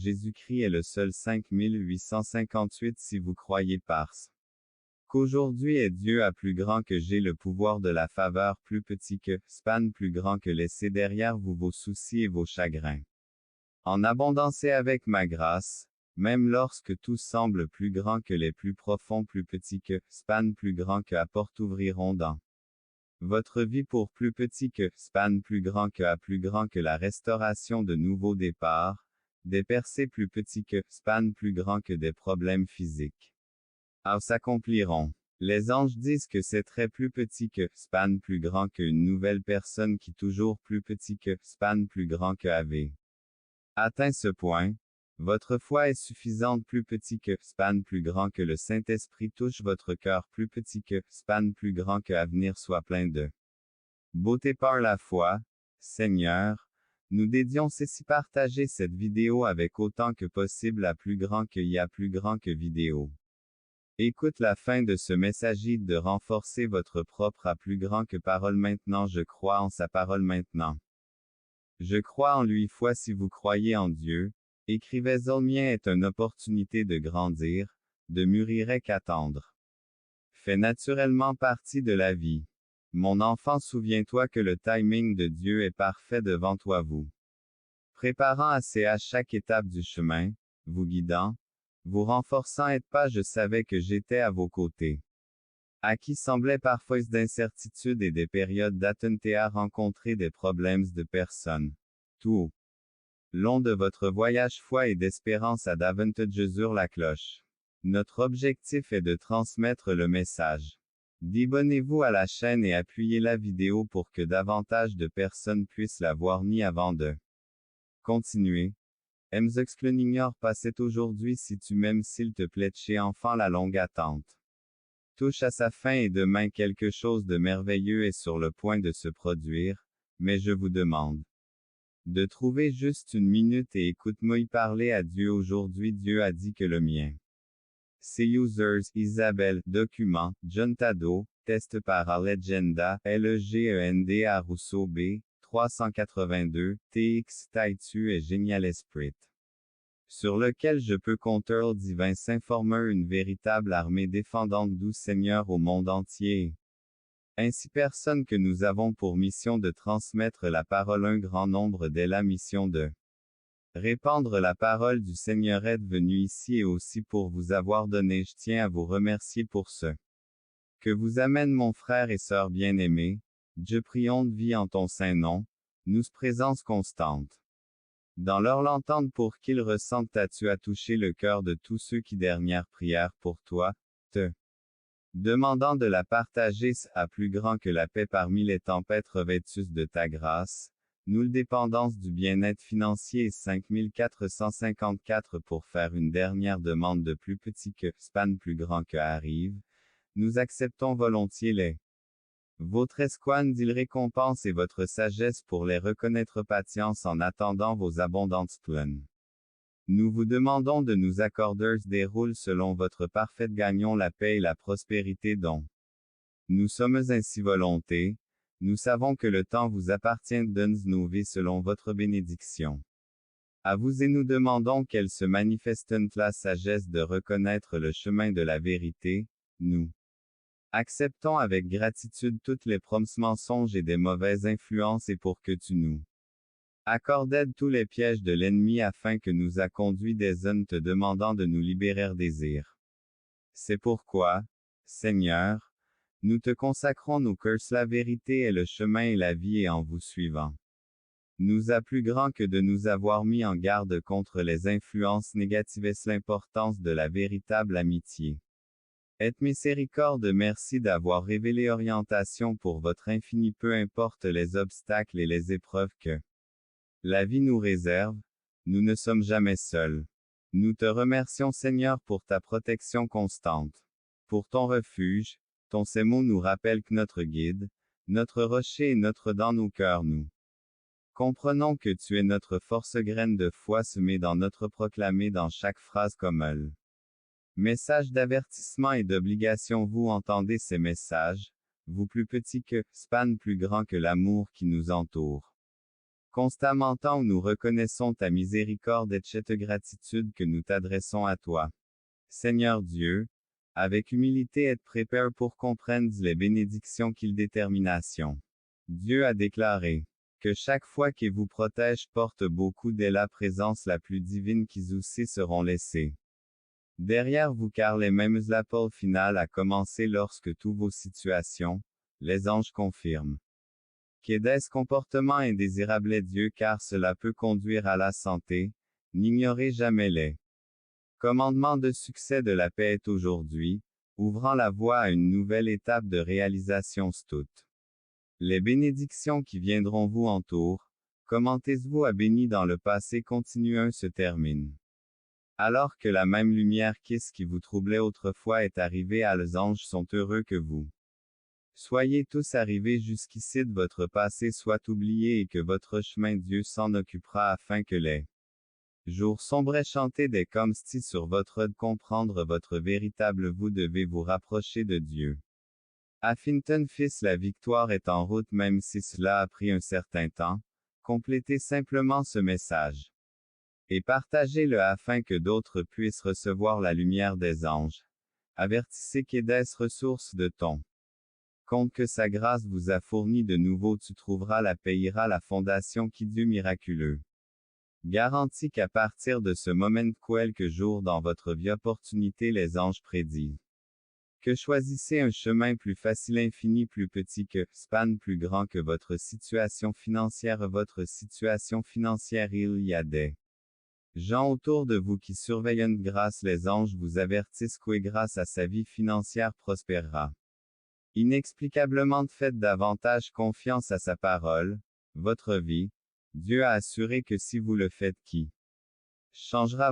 Jésus-Christ est le seul 5858 si vous croyez parce qu'aujourd'hui est Dieu a plus grand que j'ai le pouvoir de la faveur plus petit que, span plus grand que laissez derrière vous vos soucis et vos chagrins. En abondance et avec ma grâce, même lorsque tout semble plus grand que les plus profonds plus petits que, span plus grand que à porte ouvriront dans votre vie pour plus petit que, span plus grand que à plus grand que la restauration de nouveaux départs, des percées plus petits que, span plus grand que des problèmes physiques. S'accompliront. Les anges disent que c'est très plus petit que, span plus grand qu'une nouvelle personne qui toujours plus petit que, span plus grand que avait atteint ce point. Votre foi est suffisante plus petit que, span plus grand que le Saint-Esprit touche votre cœur plus petit que, span plus grand que avenir soit plein de beauté par la foi. Seigneur, nous dédions ceci partager cette vidéo avec autant que possible à plus grand que y a plus grand que vidéo. Écoute la fin de ce message de renforcer votre propre à plus grand que parole maintenant je crois en sa parole maintenant. Je crois en lui foi si vous croyez en Dieu. Écrivez au mien est une opportunité de grandir, de mûrir et qu'attendre. Fait naturellement partie de la vie. Mon enfant souviens-toi que le timing de Dieu est parfait devant toi vous. Préparant assez à chaque étape du chemin, vous guidant, vous renforçant et pas je savais que j'étais à vos côtés. À qui semblait parfois d'incertitude et des périodes d'attente à rencontrer des problèmes de personnes. Tout au long de votre voyage foi et d'espérance à davantage sur la cloche. Notre objectif est de transmettre le message. Abonnez-vous à la chaîne et appuyez la vidéo pour que davantage de personnes puissent la voir ni avant de continuer. Ignore pas c'est aujourd'hui si tu m'aimes s'il te plaît chez enfant la longue attente touche à sa fin et demain quelque chose de merveilleux est sur le point de se produire, mais je vous demande de trouver juste une minute et écoute-moi y parler à Dieu aujourd'hui. Dieu a dit que le mien. C'est users, Isabelle, document, John Tado, test par Allegenda, LEGENDA Rousseau B, 382, TX Taitu et Génial Esprit. Sur lequel je peux compter divin s'informer une véritable armée défendante du Seigneur au monde entier. Ainsi personne que nous avons pour mission de transmettre la parole un grand nombre dès la mission de répandre la parole du Seigneur est venu ici et aussi pour vous avoir donné. Je tiens à vous remercier pour ce que vous amène mon frère et sœur bien-aimés. Dieu prions de vie en ton saint nom, nous présence constante. Dans leur l'entente pour qu'ils ressentent tu as touché le cœur de tous ceux qui dernière prière pour toi, te demandant de la partager à plus grand que la paix parmi les tempêtes revêtus de ta grâce, nous le dépendance du bien-être financier 5454 pour faire une dernière demande de plus petit que, span plus grand que arrive, nous acceptons volontiers les votre escoine d'il récompense et votre sagesse pour les reconnaître patience en attendant vos abondantes pleines. Nous vous demandons de nous accorder des rôles selon votre parfaite gagnons la paix et la prospérité dont nous sommes ainsi volonté. Nous savons que le temps vous appartient donne nos vies selon votre bénédiction. À vous et nous demandons qu'elle se manifeste la sagesse de reconnaître le chemin de la vérité, nous acceptons avec gratitude toutes les promesses mensonges et des mauvaises influences et pour que tu nous accordes tous les pièges de l'ennemi afin que nous a conduit des zones te demandant de nous libérer désir. C'est pourquoi, Seigneur, nous te consacrons nos cœurs la vérité est le chemin et la vie et en vous suivant. Nous a plus grand que de nous avoir mis en garde contre les influences négatives et l'importance de la véritable amitié. Et miséricorde merci d'avoir révélé orientation pour votre infini peu importe les obstacles et les épreuves que la vie nous réserve, nous ne sommes jamais seuls. Nous te remercions Seigneur pour ta protection constante. Pour ton refuge, ton ces mots nous rappellent que notre guide, notre rocher et notre dans nos cœurs nous comprenons que tu es notre force graine de foi semée dans notre proclamé dans chaque phrase comme elle. Message d'avertissement et d'obligation vous entendez ces messages, vous plus petits que, span plus grand que l'amour qui nous entoure. Constamment tant où nous reconnaissons ta miséricorde et cette gratitude que nous t'adressons à toi. Seigneur Dieu, avec humilité et prépare pour comprendre les bénédictions qu'il détermination. Dieu a déclaré que chaque fois qu'il vous protège porte beaucoup de la présence la plus divine qui aussi seront laissés derrière vous car les mêmes l'appel final a commencé lorsque tous vos situations, les anges confirment que des comportements indésirables est Dieu car cela peut conduire à la santé, n'ignorez jamais les commandements de succès de la paix est aujourd'hui, ouvrant la voie à une nouvelle étape de réalisation toute. Les bénédictions qui viendront vous entourent, commentez-vous à béni dans le passé continuant se termine. Alors que la même lumière qui vous troublait autrefois est arrivée à les anges sont heureux que vous. Soyez tous arrivés jusqu'ici de votre passé soit oublié et que votre chemin Dieu s'en occupera afin que les jours sombres chantés des comme sur votre de comprendre votre véritable vous devez vous rapprocher de Dieu. Affinton fils la victoire est en route même si cela a pris un certain temps, complétez simplement ce message. Et partagez-le afin que d'autres puissent recevoir la lumière des anges. Avertissez qu'Édès ressources de ton compte que sa grâce vous a fourni de nouveau tu trouveras la payera la fondation qui Dieu miraculeux. Garantit qu'à partir de ce moment quelque jour dans votre vie opportunité les anges prédisent que choisissez un chemin plus facile infini plus petit que, span plus grand que votre situation financière il y a des gens autour de vous qui surveillent grâce les anges vous avertissent que grâce à sa vie financière prospérera. Inexplicablement faites davantage confiance à sa parole, votre vie, Dieu a assuré que si vous le faites qui changera